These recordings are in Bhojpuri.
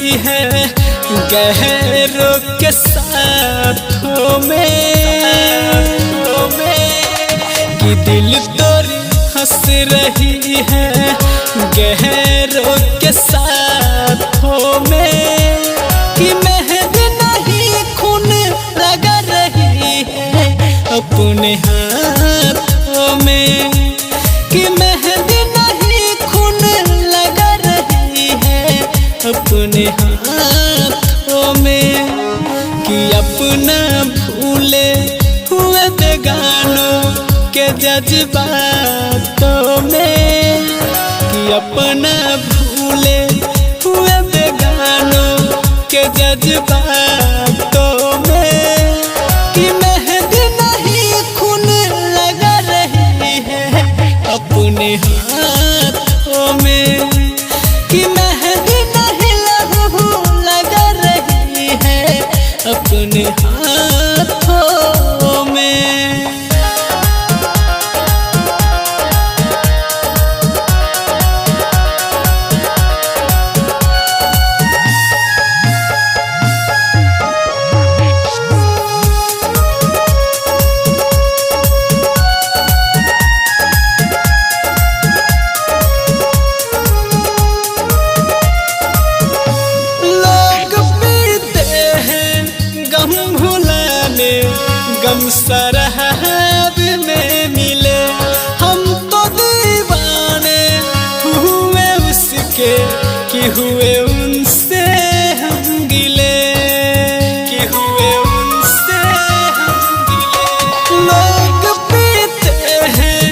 रही है गहरों के साथों में कि दिल तोरी हंस रही है गहरों के साथों में कि मेहंदी नहीं खून लगा रही है अपने हाथों में कि मेहंदी नहीं खून लगा रही है अपने हाथों में कि अपना भूले हुए बेगानों के जज्बातों में कि अपना भूले हुए बेगानों के जज्बातों में कि मेहंदी नहीं खून लगा रही है अपने हाथों में कि मेहंदी नहीं लगा रही है अपने हाथों में। गम सरहद में मिले हम तो दीवाने हुए उसके कि हुए उनसे हम गिले कि हुए उनसे हम गिले। लोग पीते हैं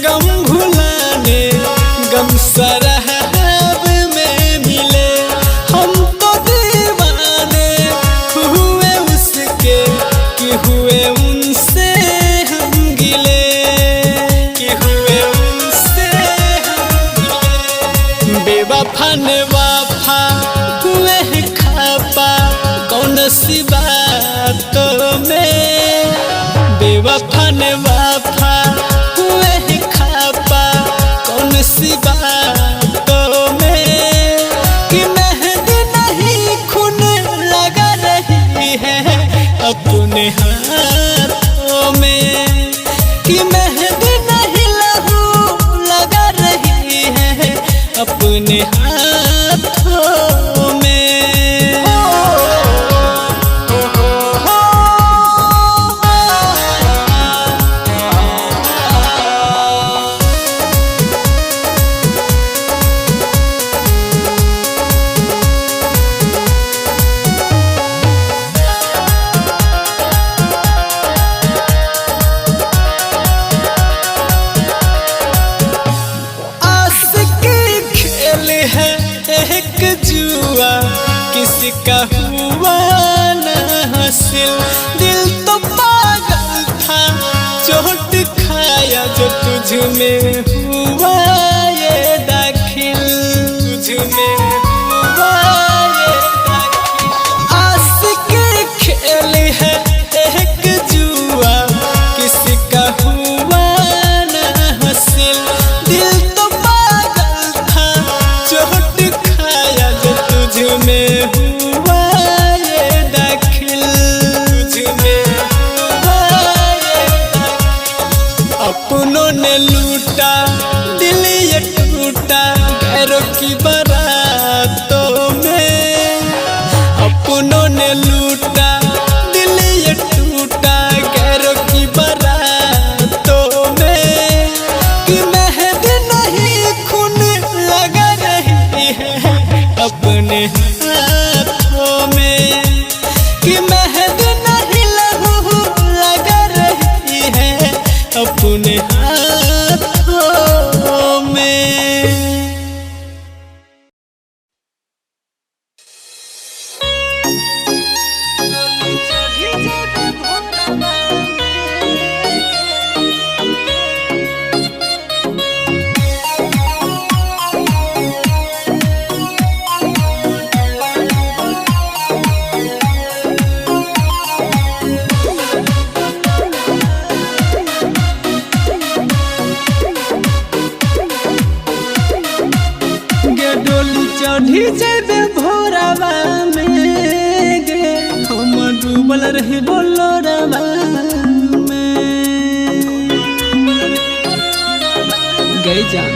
गम भुलाने गम सरहद में मिले हम तो दीवाने हुए उसके कि हुए उनसे हम गिले कि हुए उनसे हम गिले। बेवफा ने वफा हुए खापा कौन सी बातों में बेवफा ने वफा हुए खापा कौन सी बातों में कि मेहंदी नहीं खून लगा रही है अपने हाथों में कि मेहंदी नहीं लगा रही है अपने हाथों में। एक जुआ किसी का हुआ न हासिल दिल तो पागल था चोट खाया जो तुझ में हुआ ये दाखिल तुझ में हुआ ये दाखिल। आशिकी खेल है एक जुआ किसी का हुआ न हासिल दिल तो पागल था चोट तुझ में हुआ ये दाखिल तुझ में हुआ ये दाखिल। अपनों ने लूटा दिल डूबल रही बोलोरवा में गई जान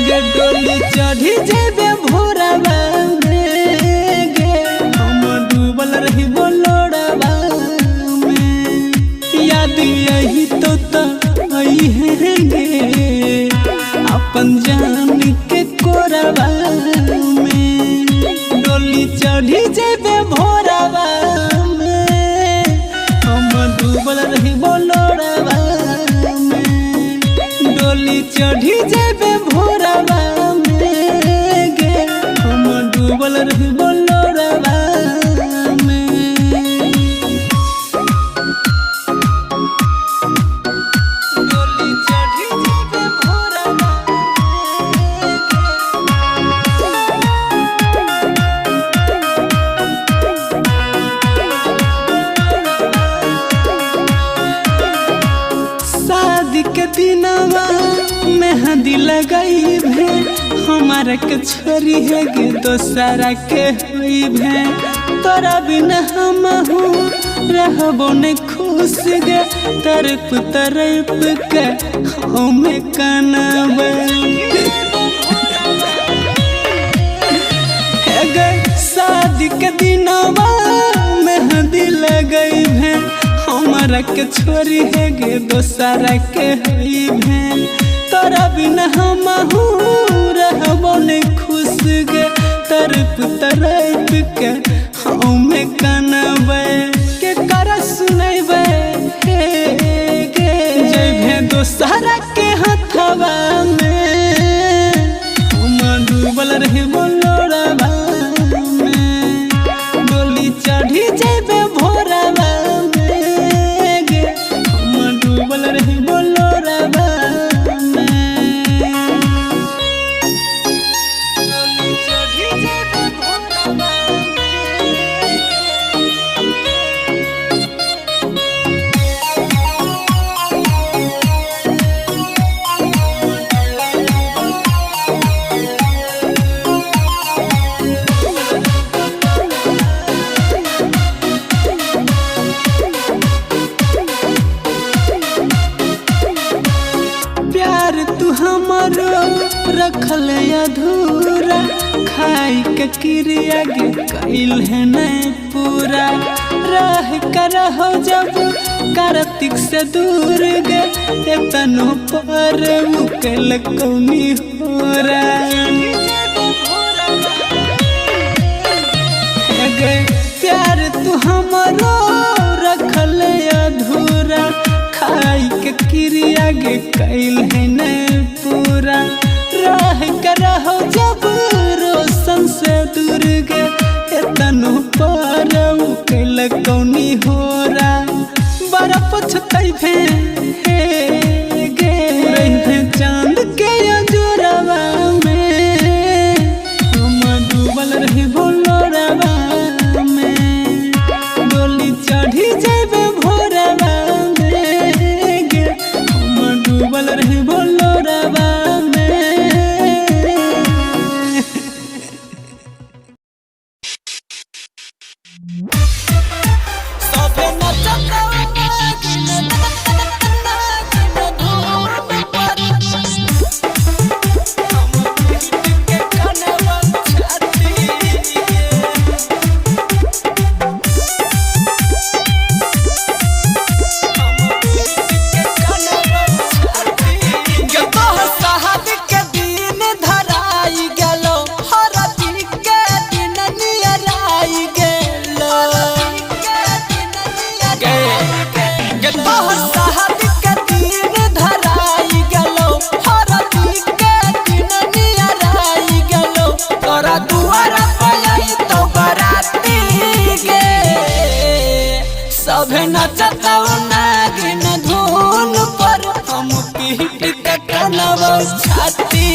गे डोली चढ़ी जेबे भोरवा में गे हम डूबल रही बोलोरवा में याद यही तो आई है गे अपन जान के कोरवा में डोली चढ़ी जेबे भोरवा में हम डूबल रही बोलोरवा में डोली चढ़ी जेबे भोरवा में गे हम डूबल रही बोलोरवा में डोली चढ़ी जेबे भोरवा शादी के दिनवा मेहंदी लगाई भे हमारा के छोरी है गे दोसरा के हुई भे तोरा बिना हम हूँ रहबो ने खुश गे तरफ तरफ के हमें कनबे शादी के दिनवा मेहंदी लगाई भे हमारा के छोरी है गे दोसरा के हुई भे तोरा बिना हम रहबो ने खुश गे तरफ तरफ के हमें कनबे के कर सुनबे गे जइबे दोसरा के हथवा में हम डूबल रही बोलोरवा में डोली चढ़ी जेबे भोरवा में गे हम डूबल रही बोलोरवा प्यार तू हमारो रखल अधूरा खाई के क्रिया गे कैल है नहीं पूरा रह कर हो जब कार्तिक से दूर गे तनो पर मुकल कौनी हो प्यार तू हमारो रखल अधूरा खाई के क्रिया गे कैल है नहीं पूरा रह कर हो जब रोशन से दूर गे तनो पर कैल कौनी हो बड़ा पछताई भे गे रही चांद के अजोरवा में हम डूबल रही बोलोरवा में डोली चढ़ी जेबे भोरवा में गे हम डूबल रही बोलोरवा में सबे नचता सभे नचता नागिन धुन पर हम पीट के कनवा छाती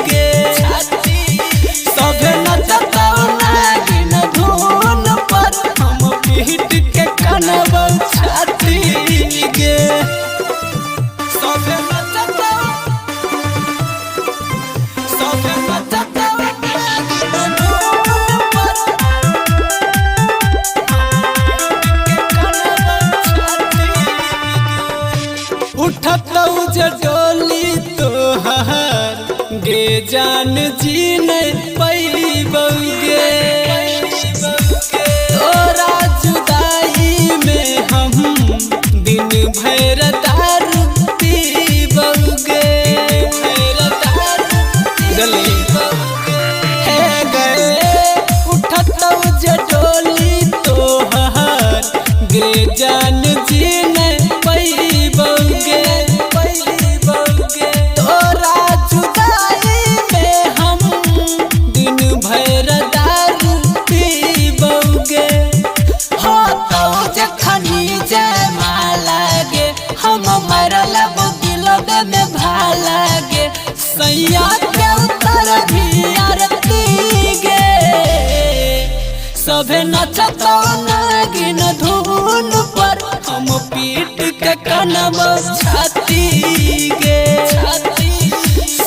गे सभे नचता नागिन धुन पर हम पीट के कनवा छाती गे सभे नचता नागिन धुन पर डोली तोहार गे जान जी नहीं पैबगे तोरा जुदाई में हम दिन भर दारू पीबगे है गए उठत डोली तोहार गे जान जी नहीं पैबगे तोरा जुदाई में हम दिन भर दारू पीबगे हो तो जखनी जयमाला गे हम मरल बुगिलब में भाला गे सैया के उतर भी आरती गे सभे नचतो नागिन धुन पर हम पीट के कनब छाती गे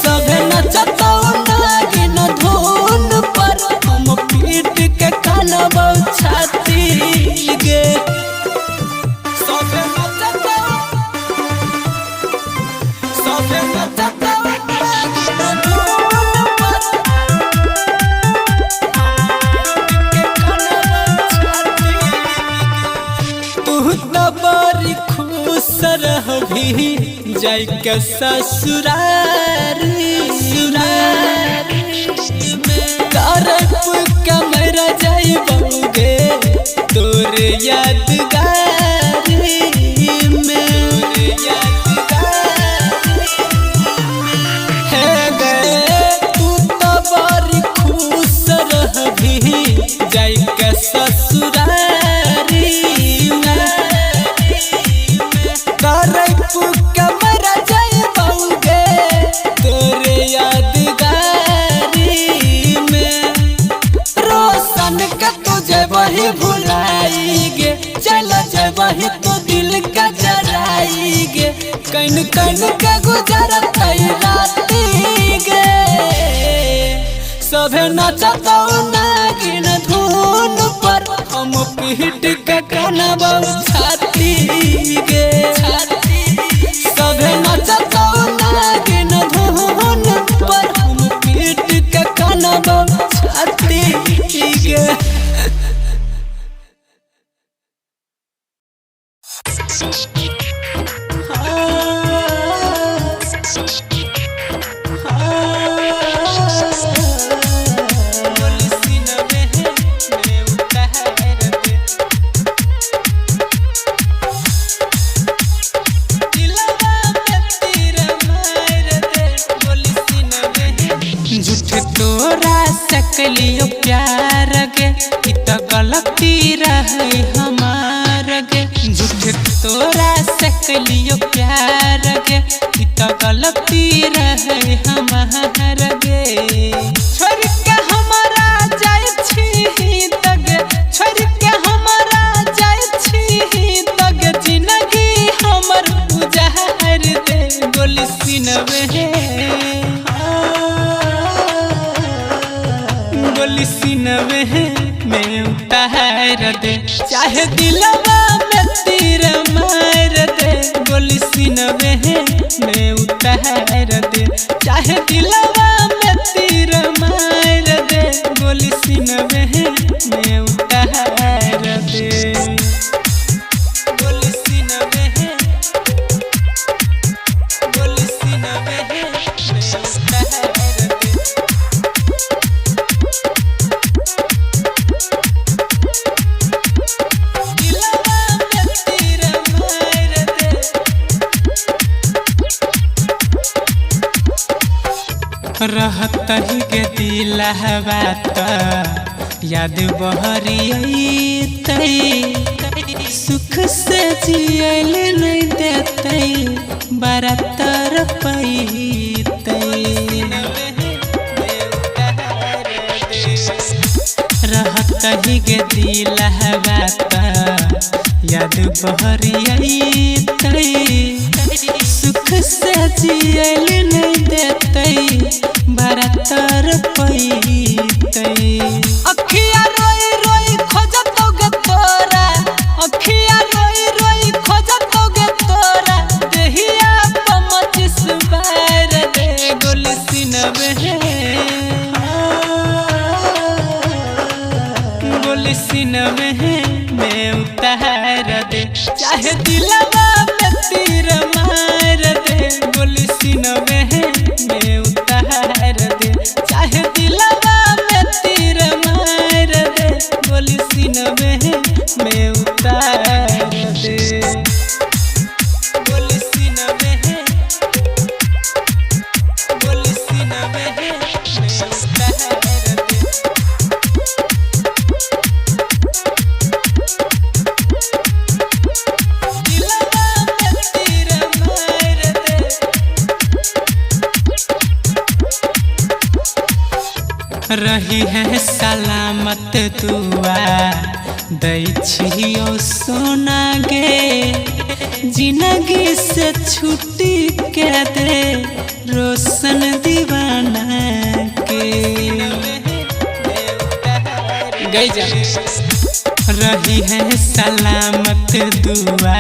सभे नचतो नागिन धुन पर हम पीट के कनब छाती गे सभे नचतो बड़ी खुश रहबी जाय के ससुरारी तरफ कमरा जाइबगे तोर यादगारी में है गए तू तो बड़ी खुश रहबी जाय के ससुरारी कमरा जाइबगे तोरे यादगारी में रोशन के तुझे वही भुलाई गे चल वही तो दिल का जराई गे कन कन के गुजरत राती गे सभे नचतो नागिन धुन पर हम पीट के कनब छाती गे सभे नचतो नागिन धुन पर हम पीट के कनब छाती गे सकलियो प्यार गे इत गलती रहे हमार गे झूठ तोरा सकलियो प्यार गे इत गलती रहे हमार गे छोड़ के हमारा जाय छी तग छोड़ के हमारा जाय छी तग जिंदगी हमर गुजार दे बोली सिनवे बोली सिनवे में उतार दे चाहे दिलवा में तीर मार दे बोली सिनवे में उतार दे चाहे दिलवा में तीर मार दे बोली सिनवे में उतार दे बोली सिनवे में उतार दे रहत ही के दिलहवा त याद बहरियत सुख से जियल नहीं देते बड़ा तरपैत रहत ही के दिलहवा त याद बहरियत सुख से जियल नहीं देते बड़ा तरपैत अखिया रोई रोई खोजतोगे तोरा अखिया रोई रोई खोजतोगे तोरा देहिया पमच उतार दे, चाहे दिलवा में तीर मार दे, गोली सीनवे में उतार दे, चाहे दिलवा में तीर मार दे, गोली सीनवे में उतार दे, गोली सीनवे में उतार दे। रही है सलामत दुआ दै छियो सोना गे, जिंदगी से छुट्टी के दे रोशन दीवाना के गई जा। रही है सलामत दुआ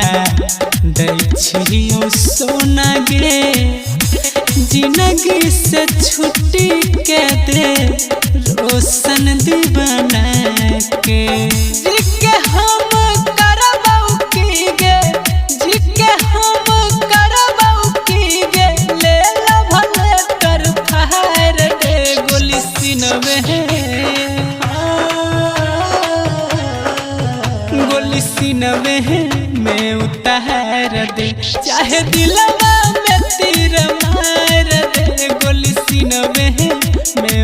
दै छियो सोना गे, जिंदगी से छुट्टी के दे रोशन दीवाना के। जिके हम करबाऊ की गे, जिके हम करबाऊ की गे, ले ला भले कर फायर दे, गोली सीनवे गोली सीनवे में उतार दे, चाहे दिलवा में तीर मार दे, गोली सीनवे में